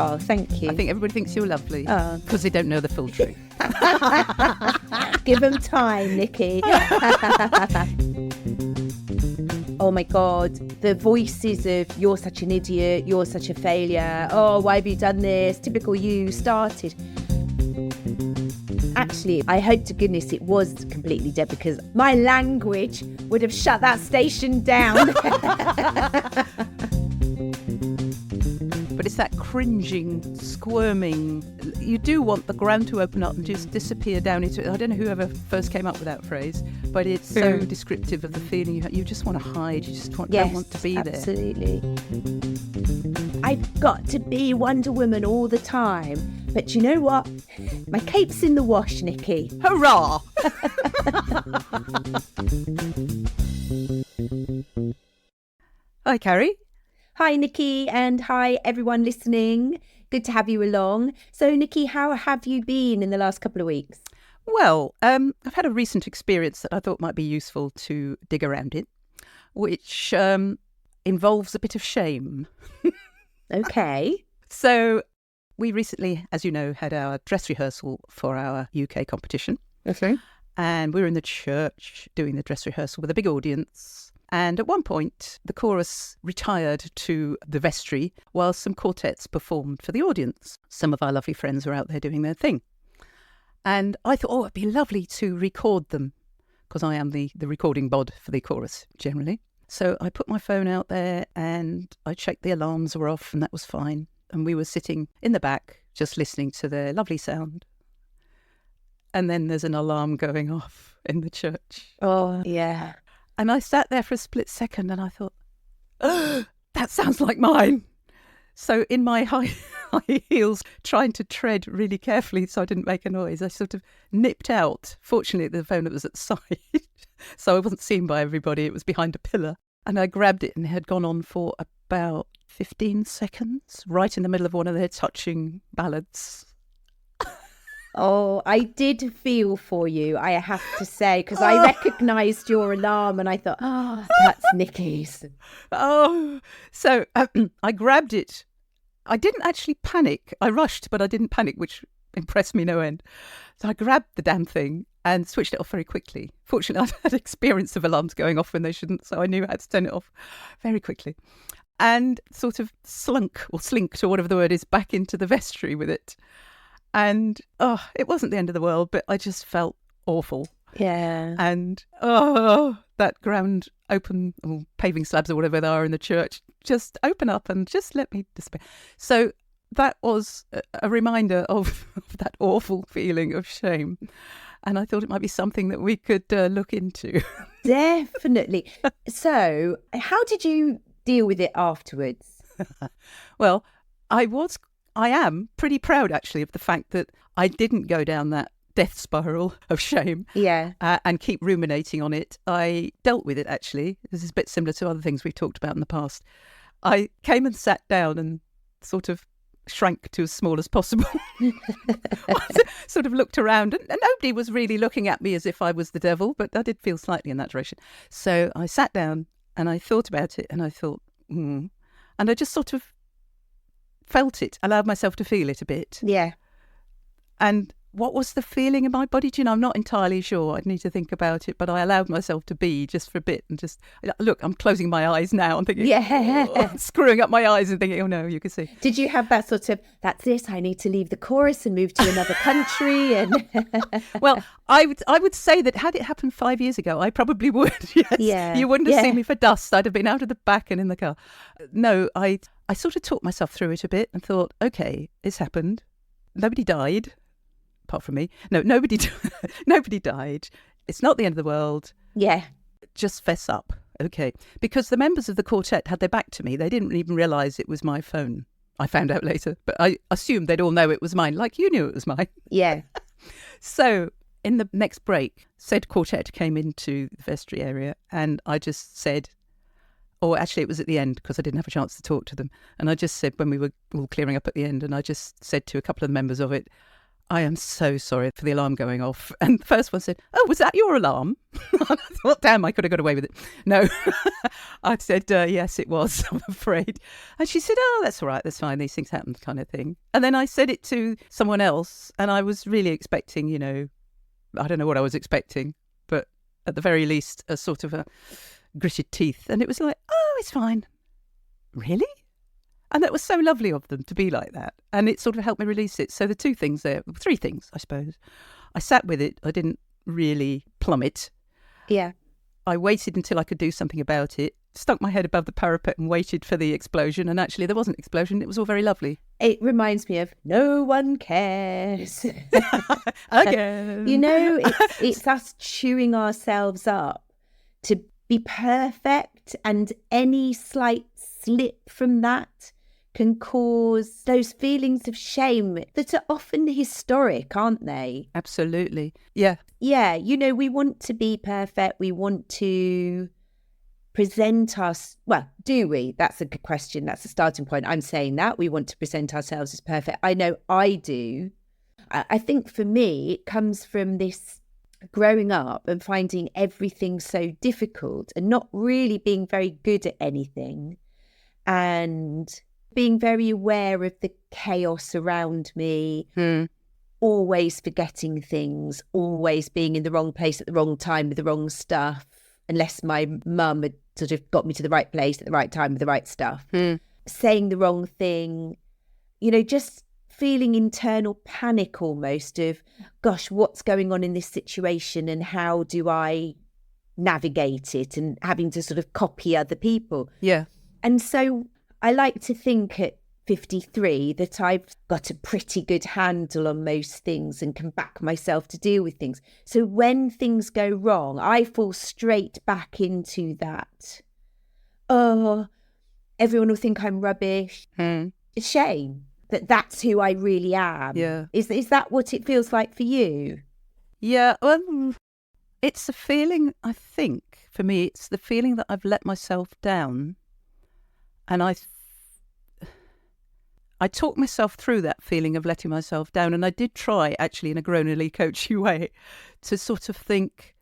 Oh, thank you. I think everybody thinks you're lovely Oh. because they don't know the full truth. Give them time, Nicky. Oh my God, the voices of you're such an idiot, you're such a failure, oh, why have you done this? Typical you started. Actually, I hope to goodness it was completely dead because my language would have shut that station down. But it's that cringing, squirming. You do want the ground to open up and just disappear down into it. I don't know whoever first came up with that phrase, but it's so descriptive of the feeling you have. You just want to hide. You just don't want to be there. Absolutely. I've got to be Wonder Woman all the time. But you know what? My cape's in the wash, Nicky. Hurrah! Hi, Carrie. Hi, Nicky, and hi, everyone listening. Good to have you along. So, Nicky, how have you been in the last couple of weeks? Well, I've had a recent experience that I thought might be useful to dig around in, which involves a bit of shame. Okay. So we recently, as you know, had our dress rehearsal for our UK competition. Okay. And we were in the church doing the dress rehearsal with a big audience. And at one point, the chorus retired to the vestry while some quartets performed for the audience. Some of our lovely friends were out there doing their thing. And I thought, it'd be lovely to record them because I am the recording bod for the chorus generally. So I put my phone out there and I checked the alarms were off and that was fine. And we were sitting in the back just listening to their lovely sound. And then there's an alarm going off in the church. Oh, yeah. And I sat there for a split second and I thought, that sounds like mine. So in my high heels, trying to tread really carefully so I didn't make a noise, I sort of nipped out. Fortunately, the phone was at the side, so I wasn't seen by everybody. It was behind a pillar. And I grabbed it and it had gone on for about 15 seconds, right in the middle of one of their touching ballads. Oh, I did feel for you, I have to say, because I recognised your alarm and I thought, that's Nicky's. So I grabbed it. I didn't actually panic. I rushed, but I didn't panic, which impressed me no end. So I grabbed the damn thing and switched it off very quickly. Fortunately, I'd had experience of alarms going off when they shouldn't, so I knew how to turn it off very quickly. And sort of slinked, or whatever the word is, back into the vestry with it. And it wasn't the end of the world, but I just felt awful. Yeah. And that ground open, or paving slabs or whatever they are in the church, just open up and just let me despair. So that was a reminder of that awful feeling of shame. And I thought it might be something that we could look into. Definitely. So how did you deal with it afterwards? Well, I am pretty proud, actually, of the fact that I didn't go down that death spiral of shame and keep ruminating on it. I dealt with it, actually. This is a bit similar to other things we've talked about in the past. I came and sat down and sort of shrank to as small as possible. Sort of looked around and nobody was really looking at me as if I was the devil, but I did feel slightly in that direction. So I sat down and I thought about it and I thought, and I just sort of felt it, allowed myself to feel it a bit. Yeah. And what was the feeling in my body? Do you know, I'm not entirely sure. I'd need to think about it, but I allowed myself to be just for a bit and just, look, I'm closing my eyes now. I'm thinking, screwing up my eyes and thinking, oh no, you can see. Did you have that sort of, that's it, I need to leave the chorus and move to another country? And Well, I would say that had it happened 5 years ago, I probably would. Yes. Yeah. You wouldn't have seen me for dust. I'd have been out of the back and in the car. No, I sort of talked myself through it a bit and thought, okay, it's happened. Nobody died. Apart from me. No, nobody died. It's not the end of the world. Yeah. Just fess up. Okay. Because the members of the quartet had their back to me. They didn't even realise it was my phone. I found out later. But I assumed they'd all know it was mine, like you knew it was mine. Yeah. So in the next break, said quartet came into the vestry area and I just said, or actually it was at the end because I didn't have a chance to talk to them. And I just said, when we were all clearing up at the end, and I just said to a couple of the members of it, I am so sorry for the alarm going off. And the first one said, oh, was that your alarm? I thought, damn, I could have got away with it. No, I said, yes, it was, I'm afraid. And she said, oh, that's all right, that's fine, these things happen, kind of thing. And then I said it to someone else, and I was really expecting, I don't know what I was expecting, but at the very least, a sort of a gritted teeth. And it was like, oh, it's fine. Really? And that was so lovely of them to be like that. And it sort of helped me release it. So the three things, I suppose. I sat with it. I didn't really plummet. Yeah. I waited until I could do something about it, stuck my head above the parapet and waited for the explosion. And actually there wasn't an explosion. It was all very lovely. It reminds me of no one cares. Again. It's us chewing ourselves up to be perfect, and any slight slip from that can cause those feelings of shame that are often historic, aren't they? Absolutely. Yeah. Yeah. We want to be perfect. We want to present us. Well, do we? That's a good question. That's a starting point. I'm saying that we want to present ourselves as perfect. I know I do. I think for me, it comes from this growing up and finding everything so difficult and not really being very good at anything, and being very aware of the chaos around me, always forgetting things, always being in the wrong place at the wrong time with the wrong stuff, unless my mum had sort of got me to the right place at the right time with the right stuff, saying the wrong thing, just feeling internal panic almost of, gosh, what's going on in this situation and how do I navigate it, and having to sort of copy other people. Yeah. And so I like to think at 53 that I've got a pretty good handle on most things and can back myself to deal with things. So when things go wrong, I fall straight back into that. Oh, everyone will think I'm rubbish. It's a shame that that's who I really am. Yeah. Is that what it feels like for you? Yeah. Well, it's a feeling, I think, for me, it's the feeling that I've let myself down. And I talked myself through that feeling of letting myself down. And I did try, actually, in a groanily coachy way, to sort of think,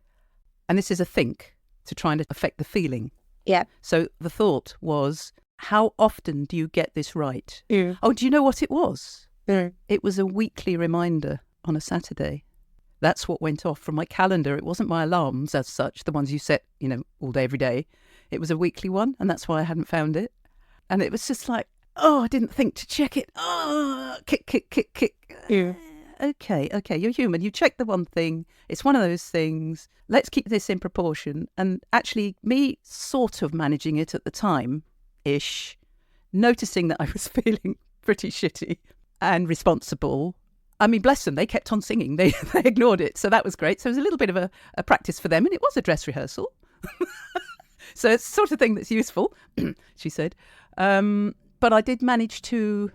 and this is a think, to try and affect the feeling. Yeah. So the thought was, how often do you get this right? Mm. Oh, do you know what it was? Mm. It was a weekly reminder on a Saturday. That's what went off from my calendar. It wasn't my alarms as such, the ones you set, all day, every day. It was a weekly one, and that's why I hadn't found it. And it was just like, oh, I didn't think to check it. Oh, kick. Yeah. Okay, you're human. You check the one thing. It's one of those things. Let's keep this in proportion. And actually, me sort of managing it at the time-ish, noticing that I was feeling pretty shitty and responsible. I mean, bless them, they kept on singing. They ignored it. So that was great. So it was a little bit of a practice for them. And it was a dress rehearsal. So it's the sort of thing that's useful, she said. But I did manage to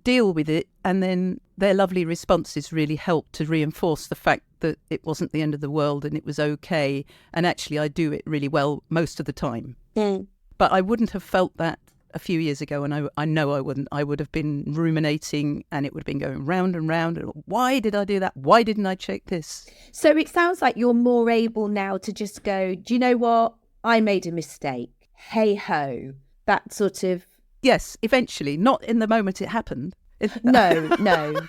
deal with it. And then their lovely responses really helped to reinforce the fact that it wasn't the end of the world and it was okay. And actually, I do it really well most of the time. Mm. But I wouldn't have felt that a few years ago, and I know I wouldn't. I would have been ruminating, and it would have been going round and round. And why did I do that? Why didn't I check this? So it sounds like you're more able now to just go, do you know what? I made a mistake. Hey ho. That sort of... Yes, eventually. Not in the moment it happened. No.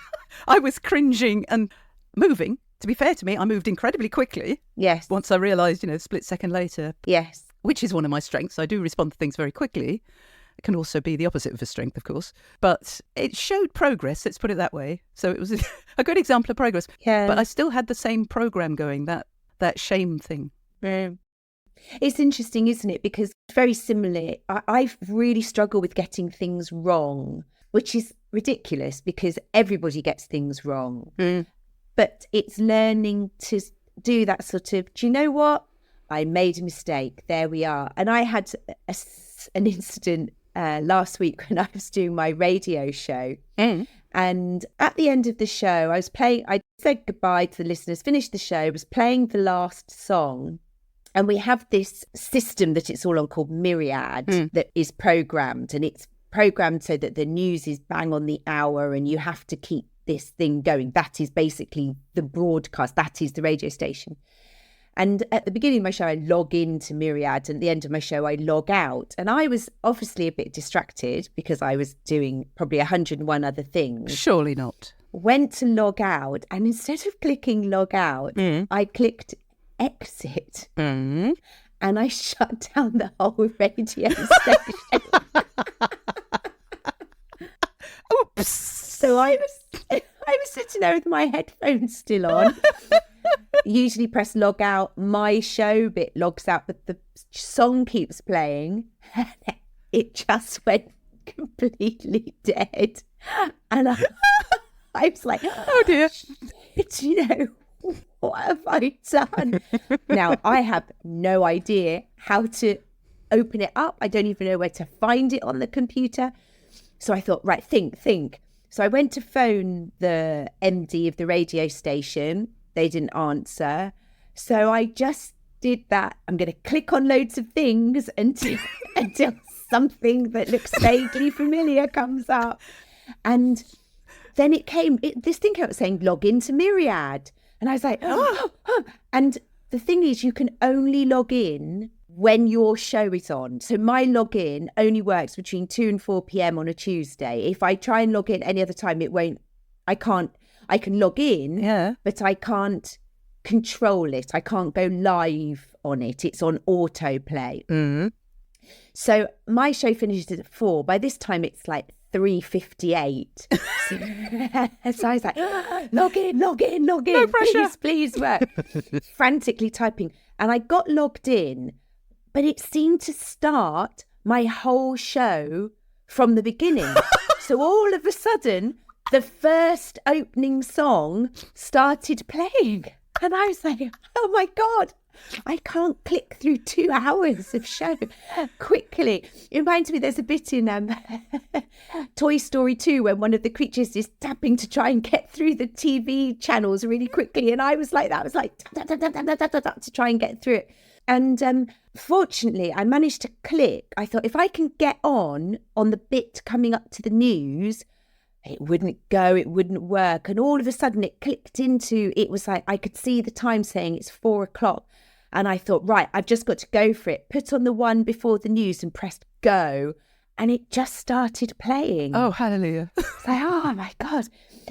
I was cringing and moving. To be fair to me, I moved incredibly quickly. Yes. Once I realised, a split second later. Yes. Which is one of my strengths. I do respond to things very quickly. It can also be the opposite of a strength, of course. But it showed progress, let's put it that way. So it was a good example of progress. Yeah. But I still had the same programme going, that shame thing. Mm. It's interesting, isn't it? Because it's very similar. I've really struggled with getting things wrong, which is ridiculous because everybody gets things wrong. Mm. But it's learning to do that sort of, do you know what? I made a mistake. There we are. And I had an incident last week when I was doing my radio show. Mm. And at the end of the show, I said goodbye to the listeners, finished the show, was playing the last song. And we have this system that it's all on called Myriad that is programmed. And it's programmed so that the news is bang on the hour and you have to keep this thing going. That is basically the broadcast. That is the radio station. And at the beginning of my show, I log into Myriad, and at the end of my show, I log out. And I was obviously a bit distracted because I was doing probably 101 other things. Surely not. Went to log out, and instead of clicking log out, I clicked exit. And I shut down the whole radio station. Oops. So I was sitting there with my headphones still on. Usually press log out. My show bit logs out, but the song keeps playing. It just went completely dead. And I was like, oh dear. What have I done? Now, I have no idea how to open it up. I don't even know where to find it on the computer. So I thought, right, think. So I went to phone the MD of the radio station. They didn't answer. So I just did that. I'm going to click on loads of things until something that looks vaguely familiar comes up. And then this thing kept saying, log into Myriad. And I was like, oh. And the thing is, you can only log in when your show is on. So my login only works between 2 and 4 p.m. on a Tuesday. If I try and log in any other time, I can log in, but I can't control it. I can't go live on it. It's on autoplay. So my show finishes at 4. By this time, it's like 3:58. So I was like, log in. No pressure. Please work. Frantically typing. And I got logged in, but it seemed to start my whole show from the beginning. So all of a sudden, the first opening song started playing. And I was like, oh my God, I can't click through 2 hours of show quickly. It reminds me, there's a bit in Toy Story 2 when one of the creatures is tapping to try and get through the TV channels really quickly. And I was like that. I was like, to try and get through it. And fortunately, I managed to click. I thought, if I can get on the bit coming up to the news, it wouldn't go, it wouldn't work. And all of a sudden it clicked into, it was like, I could see the time saying it's 4 o'clock. And I thought, right, I've just got to go for it. Put on the one before the news and pressed go. And it just started playing. Oh, hallelujah. It's like, oh my God.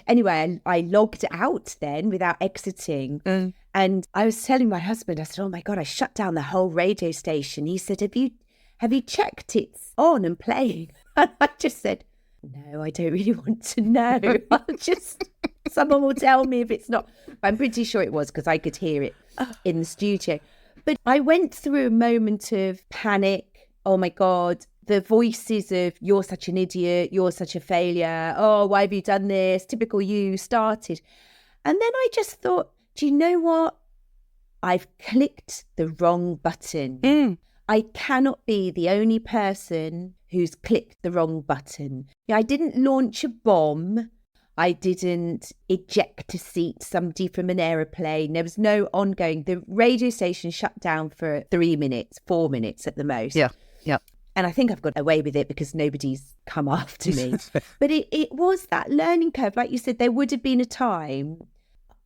Anyway, I logged out then without exiting. And I was telling my husband, I said, oh my God, I shut down the whole radio station. He said, have you checked it's on and playing? And I just said, no, I don't really want to know. Someone will tell me if it's not. I'm pretty sure it was because I could hear it in the studio. But I went through a moment of panic. Oh my God, the voices of you're such an idiot, you're such a failure. Oh, why have you done this? Typical you started. And then I just thought, do you know what? I've clicked the wrong button. I cannot be the only person who's clicked the wrong button. I didn't launch a bomb. I didn't eject a seat, somebody from an aeroplane. There was no ongoing. The radio station shut down for 3 minutes, 4 minutes at the most. Yeah. And I think I've got away with it because nobody's come after me. But it was that learning curve. Like you said, there would have been a time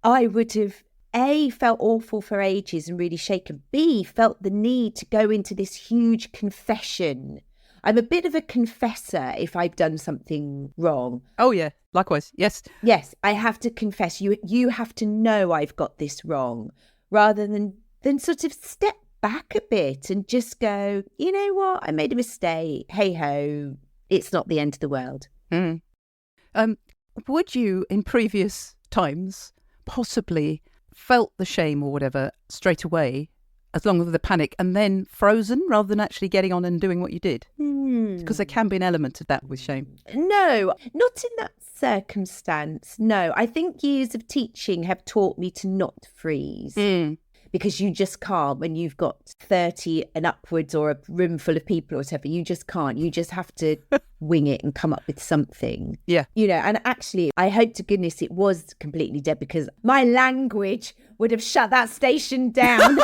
I would have A, felt awful for ages and really shaken. B, felt the need to go into this huge confession. I'm a bit of a confessor if I've done something wrong. Oh, yeah. Likewise. Yes. Yes, I have to confess. You have to know I've got this wrong, rather than sort of step back a bit and just go, you know what? I made a mistake. Hey ho, it's not the end of the world. Would you, in previous times, possibly felt the shame or whatever straight away, as long as the panic, and then frozen rather than actually getting on and doing what you did? Because there can be an element of that with shame. No, not in that circumstance. No, I think years of teaching have taught me to not freeze. Because you just can't when you've got 30 and upwards or a room full of people or whatever. You just can't. You just have to wing it and come up with something. Yeah. You know, and actually, I hope to goodness it was completely dead because my language would have shut that station down.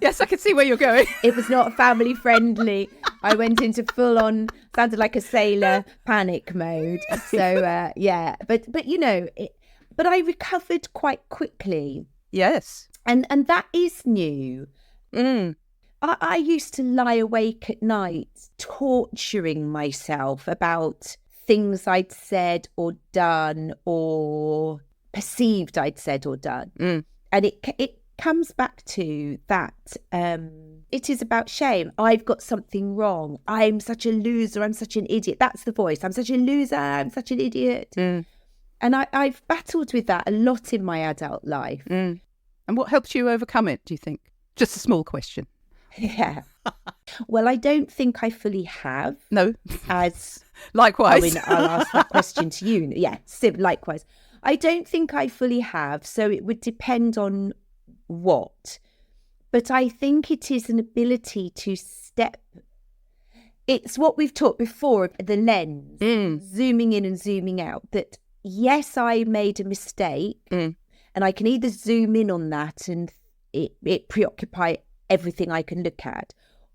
Yes, I can see where you're going. It was not family friendly. I went into full on, sounded like a sailor, panic mode. So, yeah. But but I recovered quite quickly. Yes. And that is new. Mm. I used to lie awake at night torturing myself about things I'd said or done or perceived I'd said or done. Mm. And it comes back to that. It is about shame. I've got something wrong. I'm such a loser. I'm such an idiot. That's the voice. I'm such a loser. I'm such an idiot. Mm. And I've battled with that a lot in my adult life. Mm. And what helped you overcome it, do you think? Just a small question. Yeah. Well, I don't think I fully have. No. As likewise. I mean, I'll ask that question to you. Yeah, likewise. I don't think I fully have. So it would depend on what. But I think it is an ability to step. It's what we've talked before, the lens, zooming in and zooming out. That, yes, I made a mistake. And I can either zoom in on that and it preoccupy everything I can look at,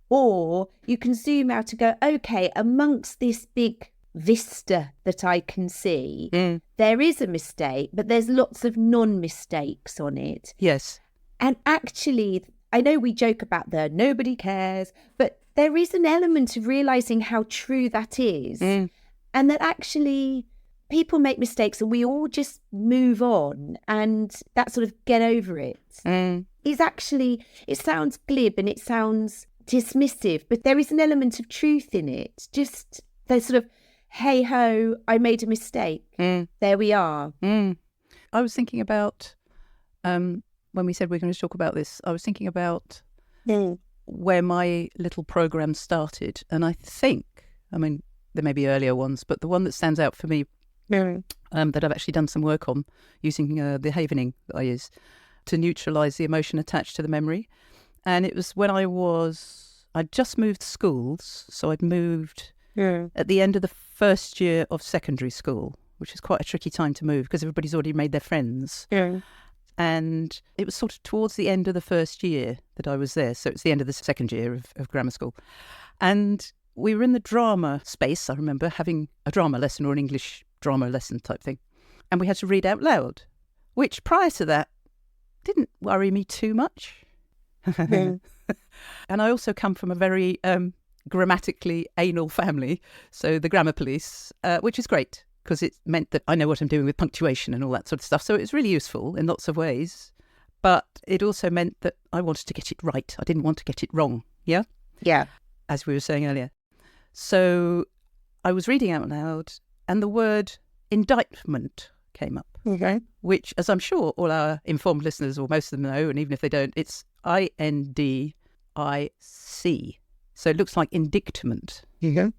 or you can zoom out and go, okay, amongst this big vista that I can see, there is a mistake, but there's lots of non-mistakes on it. Yes. And actually, I know we joke about the nobody cares, but there is an element of realizing how true that is, and that actually people make mistakes and we all just move on, and that sort of get over it is actually, it sounds glib and it sounds dismissive, but there is an element of truth in it. Just the sort of, hey ho, I made a mistake. There we are. I was thinking about, when we said we're going to talk about this, I was thinking about where my little program started. And I think, I mean, there may be earlier ones, but the one that stands out for me that I've actually done some work on using the havening that I use to neutralise the emotion attached to the memory. And it was when I'd just moved schools. So I'd moved at the end of the first year of secondary school, which is quite a tricky time to move because everybody's already made their friends. And it was sort of towards the end of the first year that I was there. So it's the end of the second year of grammar school. And we were in the drama space. I remember having a drama lesson or an English drama lesson type thing. And we had to read out loud, which prior to that didn't worry me too much. And I also come from a very grammatically anal family. So the grammar police, which is great because it meant that I know what I'm doing with punctuation and all that sort of stuff. So it was really useful in lots of ways. But it also meant that I wanted to get it right. I didn't want to get it wrong. Yeah? Yeah. As we were saying earlier. So I was reading out loud and the word indictment came up. Okay. Which, as I'm sure all our informed listeners, or most of them know, and even if they don't, it's INDIC. So it looks like indictment. Okay.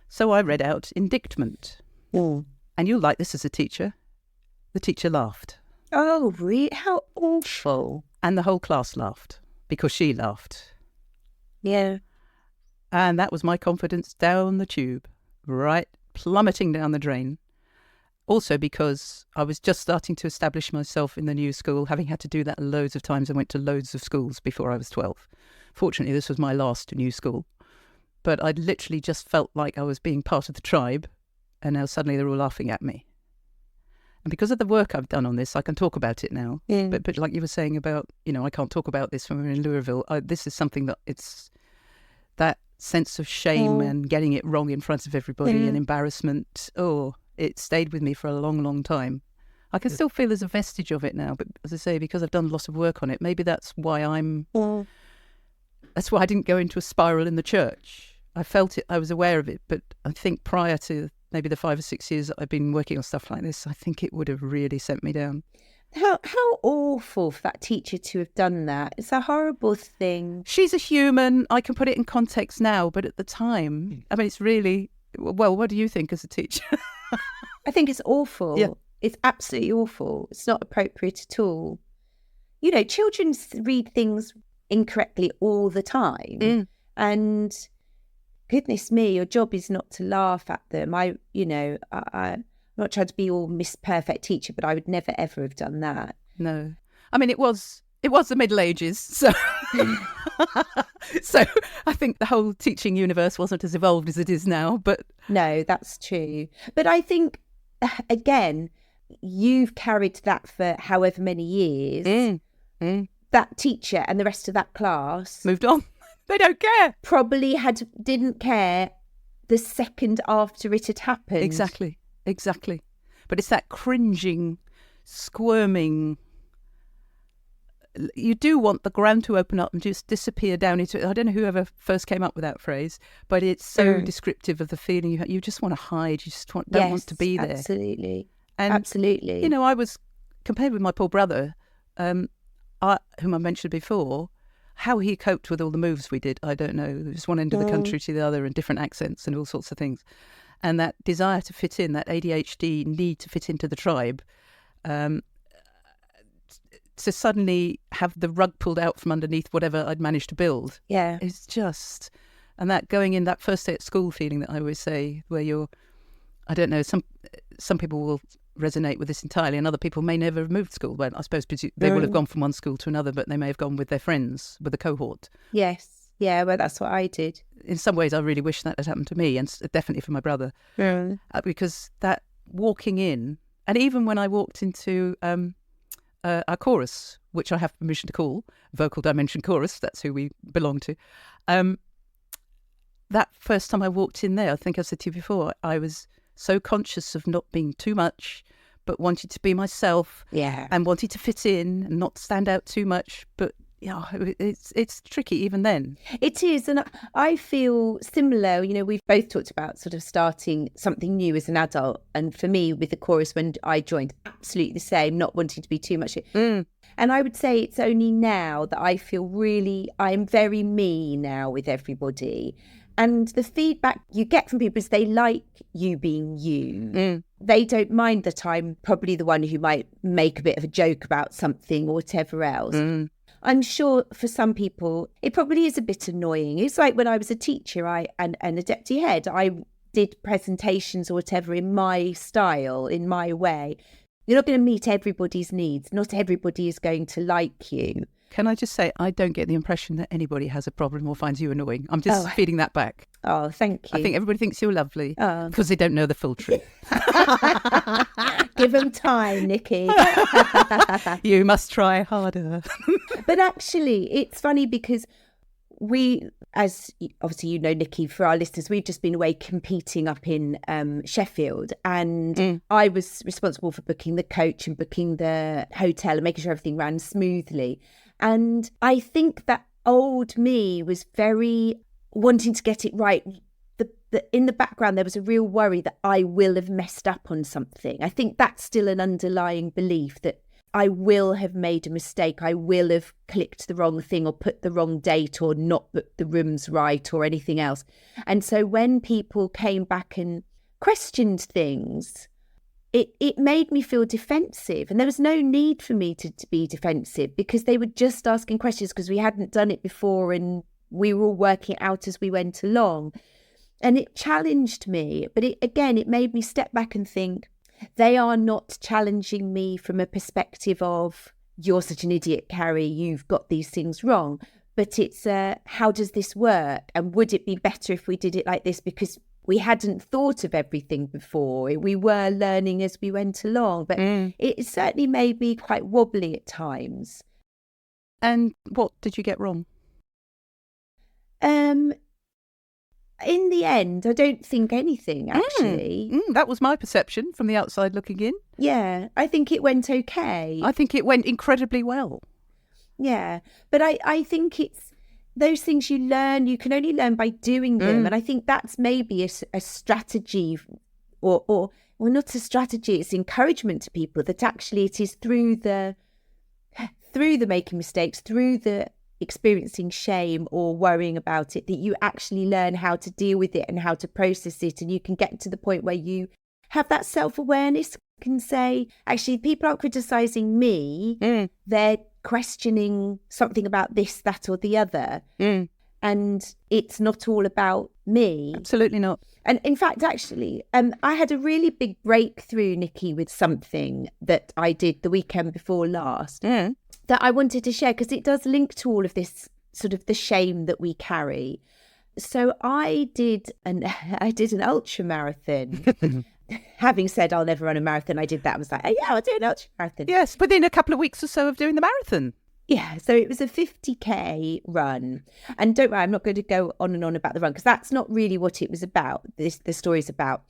So I read out indictment. And you'll like this as a teacher. The teacher laughed. Oh, really? How awful. And the whole class laughed because she laughed. Yeah. And that was my confidence down the tube, right? Plummeting down the drain. Also because I was just starting to establish myself in the new school, having had to do that loads of times. I went to loads of schools before I was 12. Fortunately, this was my last new school. But I literally just felt like I was being part of the tribe, and now suddenly they're all laughing at me. And because of the work I've done on this, I can talk about it now. But like you were saying about, I can't talk about this when we're in Louisville. This is something that it's that sense of shame and getting it wrong in front of everybody and embarrassment. It stayed with me for a long, long time. I can still feel there's a vestige of it now, but as I say, because I've done lots of work on it, maybe that's why that's why I didn't go into a spiral in the church. I felt it, I was aware of it, but I think prior to maybe the 5 or 6 years that I've been working on stuff like this, I think it would have really sent me down. How awful for that teacher to have done that. It's a horrible thing. She's a human. I can put it in context now, but at the time, I mean, it's really, well, what do you think as a teacher? I think it's awful. Yeah. It's absolutely awful. It's not appropriate at all. Children read things incorrectly all the time. And goodness me, your job is not to laugh at them. I'm not trying to be all Miss Perfect teacher, but I would never, ever have done that. No. I mean, it was It was the Middle Ages, so so I think the whole teaching universe wasn't as evolved as it is now. But no, that's true. But I think, again, you've carried that for however many years. That teacher and the rest of that class moved on. They don't care. Probably didn't care the second after it had happened. Exactly. But it's that cringing, squirming. You do want the ground to open up and just disappear down into it. I don't know whoever first came up with that phrase, but it's so descriptive of the feeling you just want to hide. You just don't want to be there. Absolutely. And, absolutely. You know, I was, compared with my poor brother, whom I mentioned before, how he coped with all the moves we did, I don't know. It was one end of the country to the other and different accents and all sorts of things. And that desire to fit in, that ADHD need to fit into the tribe, to suddenly have the rug pulled out from underneath whatever I'd managed to build. Yeah. It's just, and that going in, that first day at school feeling that I always say, where you're, I don't know, some people will resonate with this entirely and other people may never have moved school. Well, I suppose they will have gone from one school to another, but they may have gone with their friends, with a cohort. Yes. Yeah, well, that's what I did. In some ways, I really wish that had happened to me, and definitely for my brother. Because that walking in, and even when I walked into our chorus, which I have permission to call Vocal Dimension Chorus, that's who we belong to. That first time I walked in there, I think I said to you before, I was so conscious of not being too much, but wanted to be myself, and wanted to fit in and not stand out too much. But yeah, it's tricky even then. It is, and I feel similar. You know, we've both talked about sort of starting something new as an adult, and for me, with the chorus when I joined, absolutely the same. Not wanting to be too much. And I would say it's only now that I feel I'm very me now with everybody. And the feedback you get from people is they like you being you. They don't mind that I'm probably the one who might make a bit of a joke about something or whatever else. I'm sure for some people, it probably is a bit annoying. It's like when I was a teacher and a deputy head, I did presentations or whatever in my style, in my way. You're not going to meet everybody's needs. Not everybody is going to like you. Can I just say, I don't get the impression that anybody has a problem or finds you annoying. I'm just feeding that back. Oh, thank you. I think everybody thinks you're lovely because they don't know the full truth. Give them time, Nicky. You must try harder. But actually, it's funny because we, as obviously you know, Nicky, for our listeners, we've just been away competing up in Sheffield, and I was responsible for booking the coach and booking the hotel and making sure everything ran smoothly. And I think that old me was very wanting to get it right. In the background, there was a real worry that I will have messed up on something. I think that's still an underlying belief that I will have made a mistake. I will have clicked the wrong thing or put the wrong date or not booked the rooms right or anything else. And so when people came back and questioned things, it made me feel defensive. And there was no need for me to be defensive because they were just asking questions because we hadn't done it before and we were all working it out as we went along. And it challenged me. But it made me step back and think, they are not challenging me from a perspective of, you're such an idiot, Carrie, you've got these things wrong. But it's, how does this work? And would it be better if we did it like this? Because we hadn't thought of everything before. We were learning as we went along. But it certainly made me quite wobbly at times. And what did you get wrong? In the end, I don't think anything, actually. That was my perception from the outside looking in. Yeah, I think it went okay. I think it went incredibly well. Yeah, but I think it's those things you learn, you can only learn by doing them. And I think that's maybe a strategy or not a strategy, it's encouragement to people that actually it is through the making mistakes, through the experiencing shame or worrying about it, that you actually learn how to deal with it and how to process it, and you can get to the point where you have that self-awareness, can say, actually, people aren't criticizing me, they're questioning something about this, that or the other. And and it's not all about me. Absolutely not. And in fact, actually, I had a really big breakthrough, Nicky, with something that I did the weekend before last that I wanted to share, because it does link to all of this sort of the shame that we carry. So I did an ultra marathon. Having said I'll never run a marathon, I did that. I was like, oh, yeah, I'll do an ultra marathon. Yes, within a couple of weeks or so of doing the marathon. Yeah, so it was a 50k run. And don't worry, I'm not going to go on and on about the run, because that's not really what it was about. The story's about.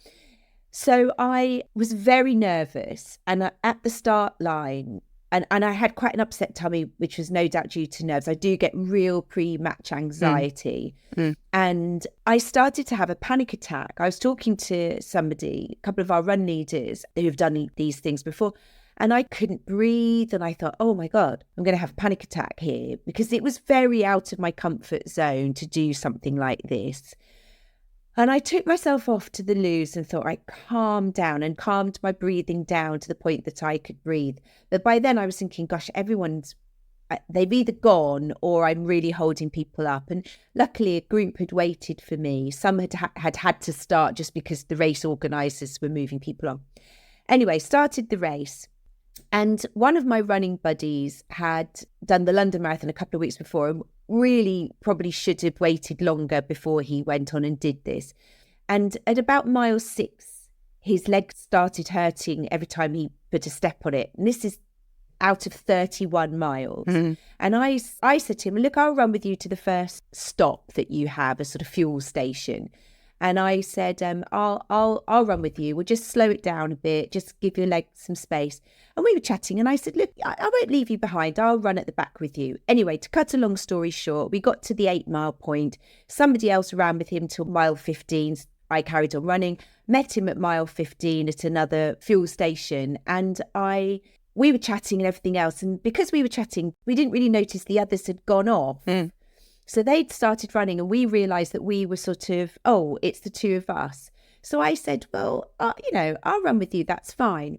So I was very nervous, and at the start line, and I had quite an upset tummy, which was no doubt due to nerves. I do get real pre-match anxiety. And I started to have a panic attack. I was talking to somebody, a couple of our run leaders who've done these things before, and I couldn't breathe. And I thought, oh my God, I'm going to have a panic attack here, because it was very out of my comfort zone to do something like this. And I took myself off to the loos and thought, I calmed down and calmed my breathing down to the point that I could breathe. But by then I was thinking, gosh, they've either gone or I'm really holding people up. And luckily a group had waited for me. Some had to start just because the race organisers were moving people on. Anyway, started the race. And one of my running buddies had done the London Marathon a couple of weeks before, and really probably should have waited longer before he went on and did this. And at about mile 6, his leg started hurting every time he put a step on it. And this is out of 31 miles. And I said to him, look, I'll run with you to the first stop that you have, a sort of fuel station. And I said, I'll run with you. We'll just slow it down a bit, just give your legs some space. And we were chatting, and I said, look, I won't leave you behind. I'll run at the back with you. Anyway, to cut a long story short, we got to the 8-mile point. Somebody else ran with him till mile 15. I carried on running, met him at mile 15 at another fuel station. And we were chatting and everything else. And because we were chatting, we didn't really notice the others had gone off. So they'd started running, and we realised that we were sort of, oh, it's the two of us. So I said, well, I'll run with you. That's fine.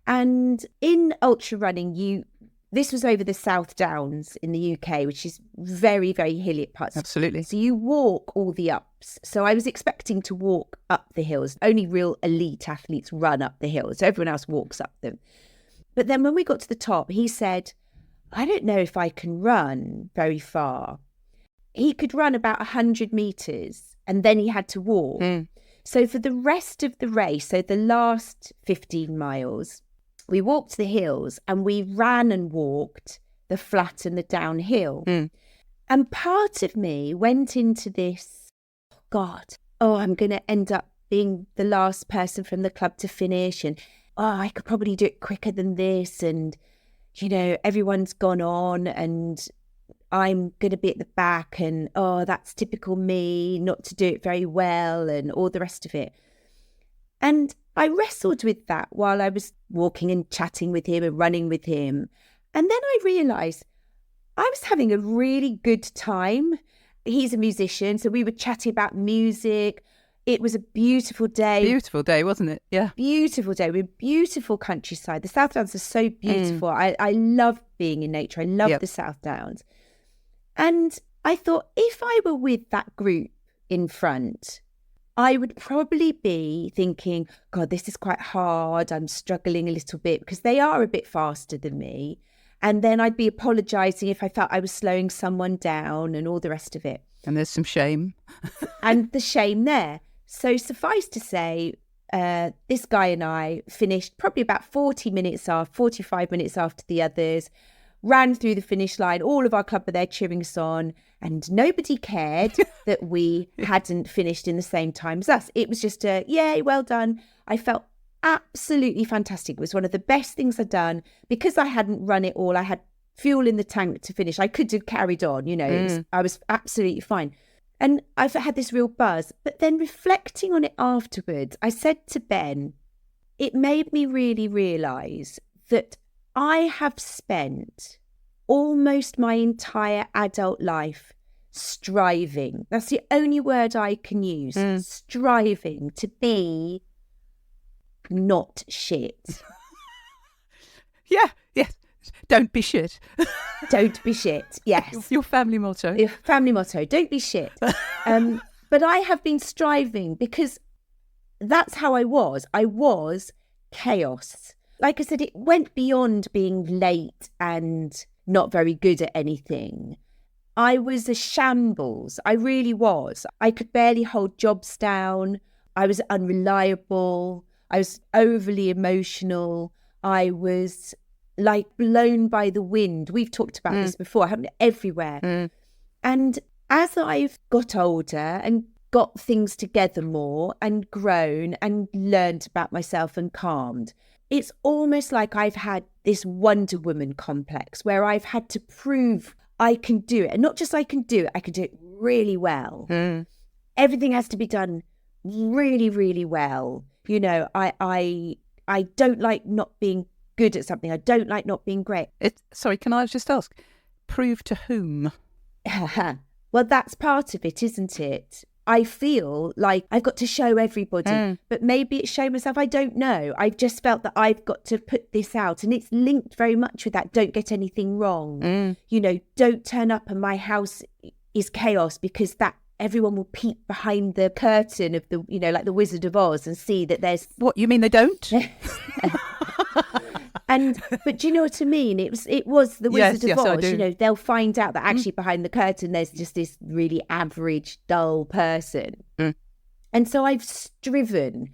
And in ultra running, this was over the South Downs in the UK, which is very, very hilly parts. Absolutely. So you walk all the ups. So I was expecting to walk up the hills. Only real elite athletes run up the hills. So everyone else walks up them. But then when we got to the top, he said, I don't know if I can run very far. He could run about 100 metres, and then he had to walk. So for the rest of the race, so the last 15 miles, we walked the hills and we ran and walked the flat and the downhill. And part of me went into this, I'm going to end up being the last person from the club to finish. And, I could probably do it quicker than this. And, everyone's gone on and I'm going to be at the back, and, that's typical me, not to do it very well, and all the rest of it. And I wrestled with that while I was walking and chatting with him and running with him. And then I realised I was having a really good time. He's a musician, so we were chatting about music. It was a beautiful day. Beautiful day, wasn't it? Yeah. Beautiful day. We're beautiful countryside. The South Downs are so beautiful. I love being in nature. I love the South Downs. And I thought, if I were with that group in front, I would probably be thinking, God, this is quite hard. I'm struggling a little bit, because they are a bit faster than me. And then I'd be apologising if I felt I was slowing someone down and all the rest of it. And there's some shame. And the shame there. So suffice to say, this guy and I finished probably about 45 minutes after the others, ran through the finish line. All of our club were there cheering us on, and nobody cared that we hadn't finished in the same time as us. It was just yay, well done. I felt absolutely fantastic. It was one of the best things I'd done, because I hadn't run it all. I had fuel in the tank to finish. I could have carried on, I was absolutely fine. And I've had this real buzz. But then reflecting on it afterwards, I said to Ben, it made me really realise that I have spent almost my entire adult life striving. That's the only word I can use. Striving to be not shit. Yes. Don't be shit. Don't be shit. Yes. Your family motto. Your family motto. Don't be shit. But I have been striving because that's how I was. I was chaos. Like I said, it went beyond being late and not very good at anything. I was a shambles. I really was. I could barely hold jobs down. I was unreliable. I was overly emotional. I was like blown by the wind. We've talked about this before. I happened everywhere. And as I've got older and got things together more and grown and learned about myself and calmed, it's almost like I've had this Wonder Woman complex where I've had to prove I can do it. And not just I can do it really well. Everything has to be done really, really well. You know, I don't like not being good at something. I don't like not being great. Sorry, can I just ask, prove to whom? Well, that's part of it, isn't it? I feel like I've got to show everybody, but maybe it's show myself. I don't know. I've just felt that I've got to put this out, and it's linked very much with that. Don't get anything wrong. You know, don't turn up and my house is chaos, because that everyone will peek behind the curtain of the, you know, like the Wizard of Oz and see that there's... What, you mean they don't? But do you know what I mean? It was the Wizard of Oz. You know, they'll find out that actually behind the curtain there's just this really average, dull person. And so I've striven,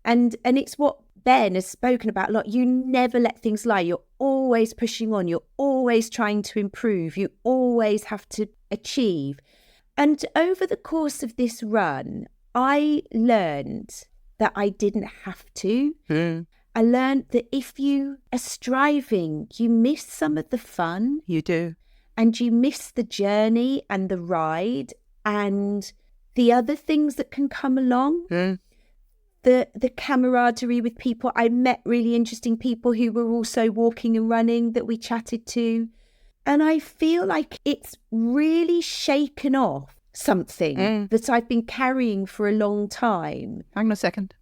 and it's what Ben has spoken about a lot. You never let things lie. You're always pushing on. You're always trying to improve. You always have to achieve. And over the course of this run, I learned that I didn't have to. I learned that if you are striving, you miss some of the fun. You do. And you miss the journey and the ride and the other things that can come along. The camaraderie with people. I met really interesting people who were also walking and running that we chatted to. And I feel like it's really shaken off something that I've been carrying for a long time. Hang on a second.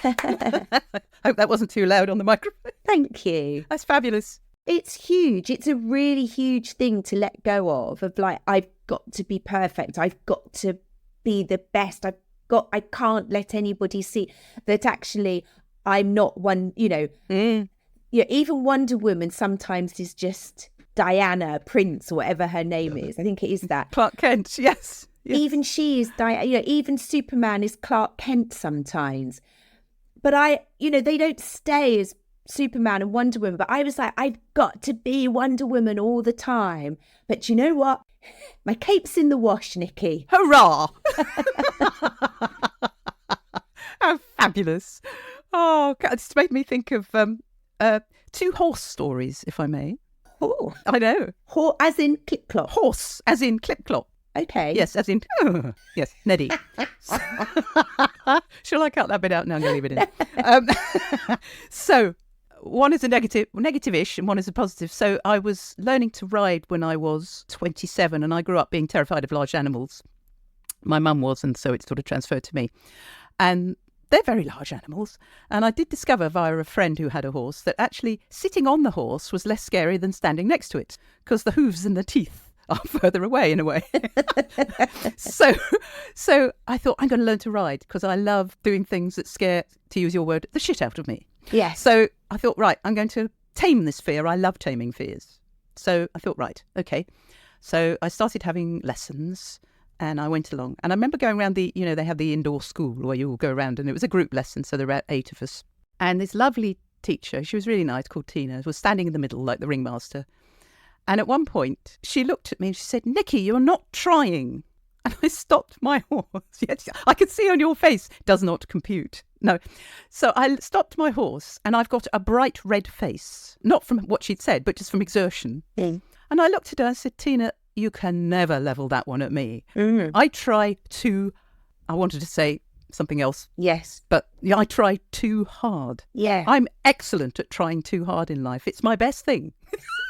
Hope that wasn't too loud on the microphone. Thank you. That's fabulous. It's huge. It's a really huge thing to let go of like, I've got to be perfect. I've got to be the best. I can't let anybody see that actually I'm not one, you know. Yeah, even Wonder Woman sometimes is just Diana Prince or whatever her name is. I think it is that. Clark Kent, yes. Even she is Diana. You know, even Superman is Clark Kent sometimes. But they don't stay as Superman and Wonder Woman. But I was like, I've got to be Wonder Woman all the time. But you know what? My cape's in the wash, Nicky. Hurrah! How fabulous. Oh, it's made me think of 2 horse stories, if I may. Oh, I know. As in clip-clop. Horse, as in clip-clop. Okay. Yes, as in, yes, Neddy. Shall I cut that bit out? No, I'm going to leave it in. So, one is a negative-ish, and one is a positive. So, I was learning to ride when I was 27, and I grew up being terrified of large animals. My mum was, and so it sort of transferred to me. And they're very large animals. And I did discover via a friend who had a horse that actually sitting on the horse was less scary than standing next to it, because the hooves and the teeth are further away in a way. So I thought, I'm going to learn to ride because I love doing things that scare, to use your word, the shit out of me. Yes. So I thought, right, I'm going to tame this fear. I love taming fears. So I thought, right, okay. So I started having lessons and I went along. And I remember going around they have the indoor school where you all go around, and it was a group lesson. So there were 8 of us. And this lovely teacher, she was really nice, called Tina, was standing in the middle like the ringmaster. And at one point, she looked at me and she said, Nicky, you're not trying. And I stopped my horse. Yes, I could see on your face, does not compute. No. So I stopped my horse, and I've got a bright red face, not from what she'd said, but just from exertion. And I looked at her and said, Tina, you can never level that one at me. I wanted to say something else. Yes. But I try too hard. Yeah. I'm excellent at trying too hard in life. It's my best thing.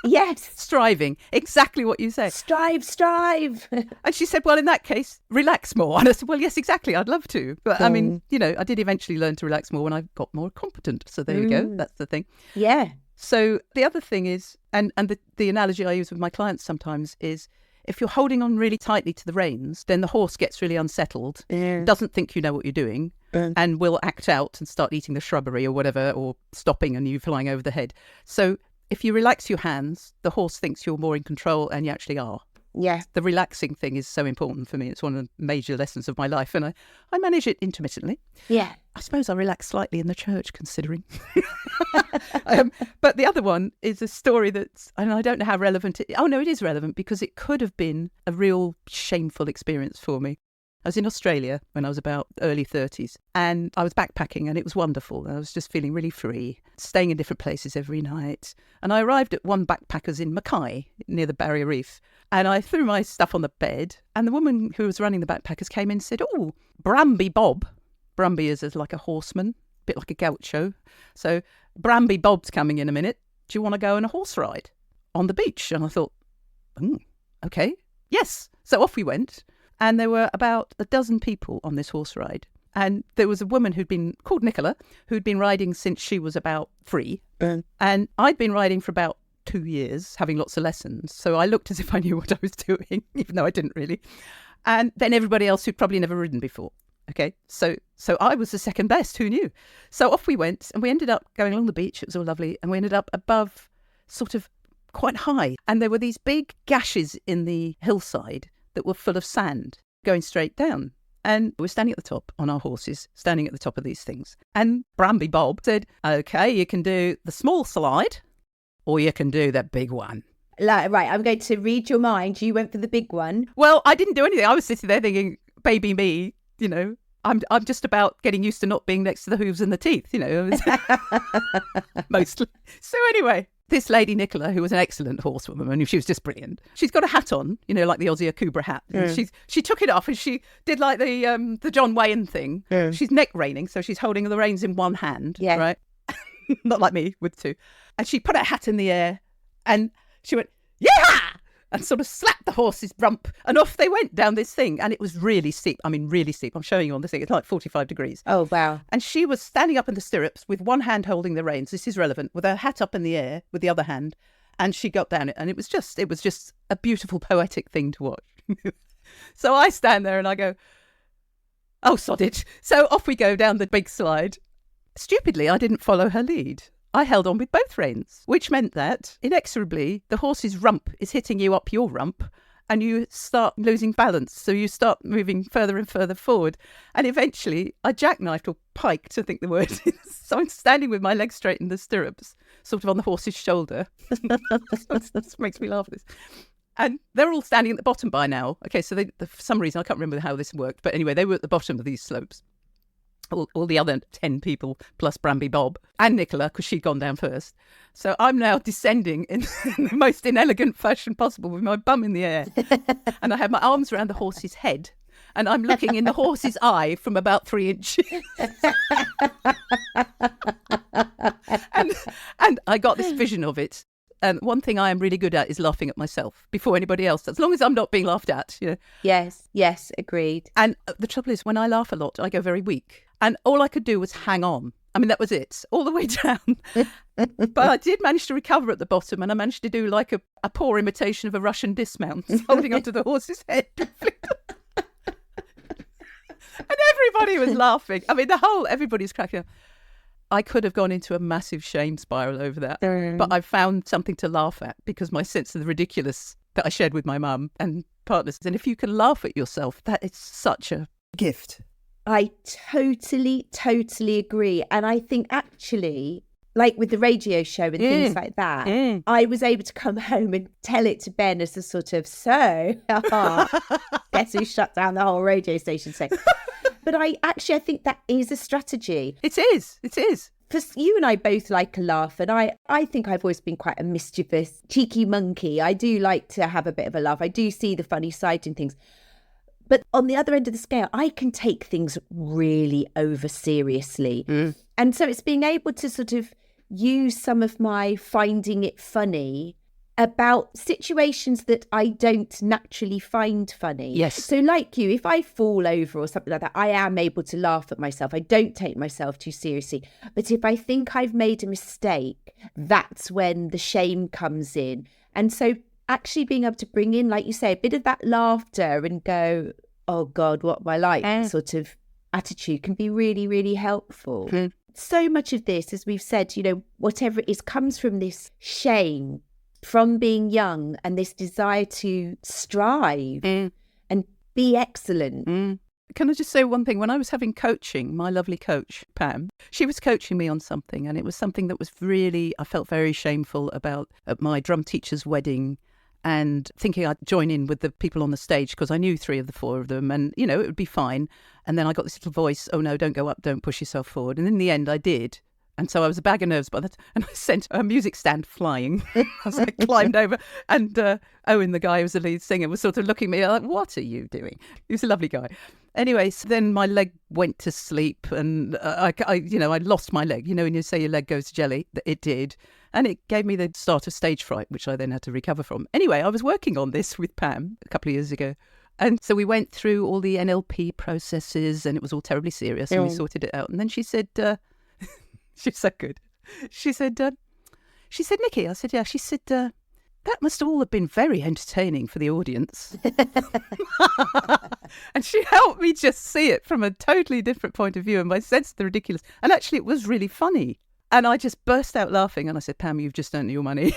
Yes. Striving. Exactly what you say. Strive. And she said, well, in that case, relax more. And I said, well, yes, exactly. I'd love to. But I mean, I did eventually learn to relax more when I got more competent. So there you go. That's the thing. Yeah. So the other thing is, and the analogy I use with my clients sometimes is, if you're holding on really tightly to the reins, then the horse gets really unsettled, doesn't think you know what you're doing, and will act out and start eating the shrubbery or whatever, or stopping and you flying over the head. So if you relax your hands, the horse thinks you're more in control, and you actually are. Yeah. The relaxing thing is so important for me. It's one of the major lessons of my life, and I manage it intermittently. Yeah. I suppose I relax slightly in the church, considering. But the other one is a story that's, and I don't know how relevant it. Oh no, it is relevant, because it could have been a real shameful experience for me. I was in Australia when I was about early 30s, and I was backpacking, and it was wonderful. I was just feeling really free, staying in different places every night. And I arrived at one backpacker's in Mackay, near the Barrier Reef, and I threw my stuff on the bed, and the woman who was running the backpackers came in and said, "Oh, Bramby Bob." Bramby is like a horseman, a bit like a gaucho. So Bramby Bob's coming in a minute. Do you want to go on a horse ride on the beach? And I thought, okay, yes. So off we went. And there were about a dozen people on this horse ride. And there was a woman called Nicola, who'd been riding since she was about 3. And I'd been riding for about 2 years, having lots of lessons. So I looked as if I knew what I was doing, even though I didn't really. And then everybody else who'd probably never ridden before. Okay, so I was the second best. Who knew? So off we went, and we ended up going along the beach. It was all lovely. And we ended up above, sort of quite high. And there were these big gashes in the hillside that were full of sand going straight down. And we're standing at the top on our horses, standing at the top of these things. And Bramby Bob said, "Okay, you can do the small slide, or you can do the big one." Right, I'm going to read your mind. You went for the big one. Well, I didn't do anything. I was sitting there thinking, baby me, I'm just about getting used to not being next to the hooves and the teeth, mostly. So anyway, this lady Nicola, who was an excellent horsewoman, and she was just brilliant. She's got a hat on, like the Aussie Akubra hat. And she took it off, and she did like the John Wayne thing. She's neck reining, so she's holding the reins in one hand, right? Not like me with 2. And she put her hat in the air, and she went, "Yeah!" and sort of slapped the horse's rump, and off they went down this thing. And it was really steep. I mean, really steep. I'm showing you on the thing. It's like 45 degrees. Oh, wow. And she was standing up in the stirrups with one hand holding the reins. This is relevant. With her hat up in the air with the other hand. And she got down it. And it was just a beautiful, poetic thing to watch. So I stand there and I go, "Oh, sod it." So off we go down the big slide. Stupidly, I didn't follow her lead. I held on with both reins, which meant that inexorably the horse's rump is hitting you up your rump, and you start losing balance. So you start moving further and further forward. And eventually I jackknifed, or piked, I think the word is. So I'm standing with my legs straight in the stirrups, sort of on the horse's shoulder. That makes me laugh at this. And they're all standing at the bottom by now. Okay, so for some reason, I can't remember how this worked. But anyway, they were at the bottom of these slopes. All the other 10 people, plus Bramby Bob and Nicola, because she'd gone down first. So I'm now descending in the most inelegant fashion possible with my bum in the air. And I have my arms around the horse's head. And I'm looking in the horse's eye from about 3 inches. and I got this vision of it. And one thing I am really good at is laughing at myself before anybody else, as long as I'm not being laughed at, Yes, agreed. And the trouble is, when I laugh a lot, I go very weak. And all I could do was hang on. I mean, that was it, all the way down. But I did manage to recover at the bottom, and I managed to do like a poor imitation of a Russian dismount, holding onto the horse's head. And everybody was laughing. I mean, everybody's cracking up. I could have gone into a massive shame spiral over that. But I found something to laugh at, because my sense of the ridiculous that I shared with my mum and partners. And if you can laugh at yourself, that is such a gift. I totally agree. And I think actually, like with the radio show and things like that, I was able to come home and tell it to Ben as a sort of, so, guess who shut down the whole radio station? So, but I think that is a strategy. It is. Because you and I both like a laugh, and I think I've always been quite a mischievous, cheeky monkey. I do like to have a bit of a laugh. I do see the funny side in things. But on the other end of the scale, I can take things really over seriously. And so it's being able to sort of use some of my finding it funny about situations that I don't naturally find funny. Yes. So like you, if I fall over or something like that, I am able to laugh at myself. I don't take myself too seriously. But if I think I've made a mistake, that's when the shame comes in. And so actually being able to bring in, like you say, a bit of that laughter and go, oh God, what am I like? Sort of attitude can be really, really helpful. Mm. So much of this, as we've said, you know, whatever it is, comes from this shame from being young and this desire to strive and be excellent. Can I just say one thing? When I was having coaching, my lovely coach, Pam, she was coaching me on something, and it was something that was really, I felt very shameful about at my drum teacher's wedding, and thinking I'd join in with the people on the stage because I knew 3 of the 4 of them and, you know, it would be fine. And then I got this little voice, oh no, don't go up, don't push yourself forward. And in the end I did. And so I was a bag of nerves by that, and I sent a music stand flying as I climbed over. And Owen, the guy who was the lead singer, was sort of looking at me like, what are you doing? He was a lovely guy. Anyway, so then my leg went to sleep, and I lost my leg. You know, when you say your leg goes to jelly, it did. And it gave me the start of stage fright, which I then had to recover from. Anyway, I was working on this with Pam a couple of years ago. And so we went through all the NLP processes, and it was all terribly serious, and we sorted it out. And then she said, she's so good. She said, Nicky, I said, yeah. She said, that must all have been very entertaining for the audience. And she helped me just see it from a totally different point of view and my sense of the ridiculous. And actually, it was really funny. And I just burst out laughing and I said, Pam, you've just earned your money.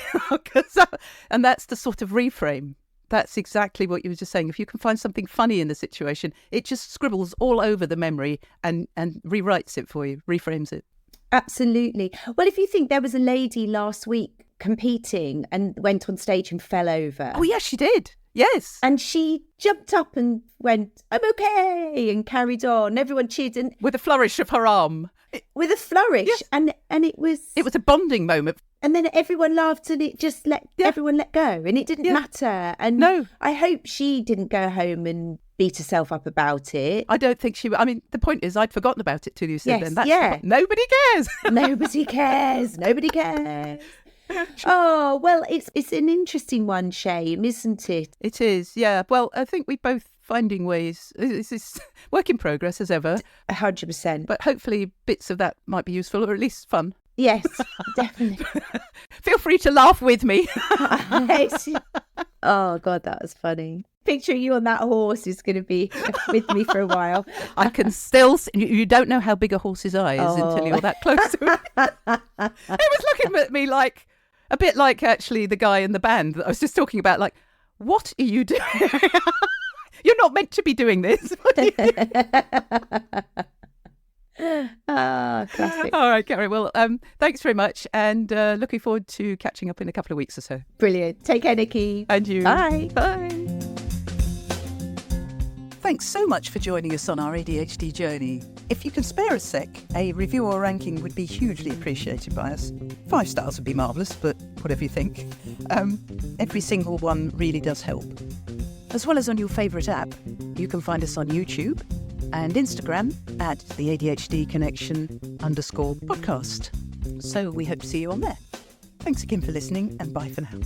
And that's the sort of reframe. That's exactly what you were just saying. If you can find something funny in the situation, it just scribbles all over the memory and rewrites it for you, reframes it. Absolutely. Well, if you think, there was a lady last week competing and went on stage and fell over. Oh, yes, she did. Yes. And she jumped up and went, I'm okay, and carried on. Everyone cheered. And with a flourish of her arm. With a flourish. Yes. And it was a bonding moment. And then everyone laughed and it just everyone let go. And it didn't matter. And no. I hope she didn't go home and beat herself up about it. I don't think she... I mean, the point is, I'd forgotten about it till you said then. That's nobody cares. Nobody cares. Nobody cares. Oh, well, it's an interesting one, shame, isn't it? It is, yeah. Well, I think we both finding ways. It's work in progress as ever. 100%. But hopefully bits of that might be useful or at least fun. Yes, definitely. Feel free to laugh with me. Oh, God, that was funny. Picturing you on that horse is going to be with me for a while. I can still... You don't know how big a horse's eye is until you're that close to it. It was looking at me like... A bit like, actually, the guy in the band that I was just talking about, like, what are you doing? You're not meant to be doing this. Classic. All right, Carrie. Well, thanks very much, and looking forward to catching up in a couple of weeks or so. Brilliant. Take care, Nicky. And you. Bye. Bye. Thanks so much for joining us on our ADHD journey. If you can spare a sec, a review or ranking would be hugely appreciated by us. 5 stars would be marvellous, but whatever you think. Every single one really does help. As well as on your favourite app, you can find us on YouTube and Instagram at the ADHD Connection _podcast. So we hope to see you on there. Thanks again for listening, and bye for now.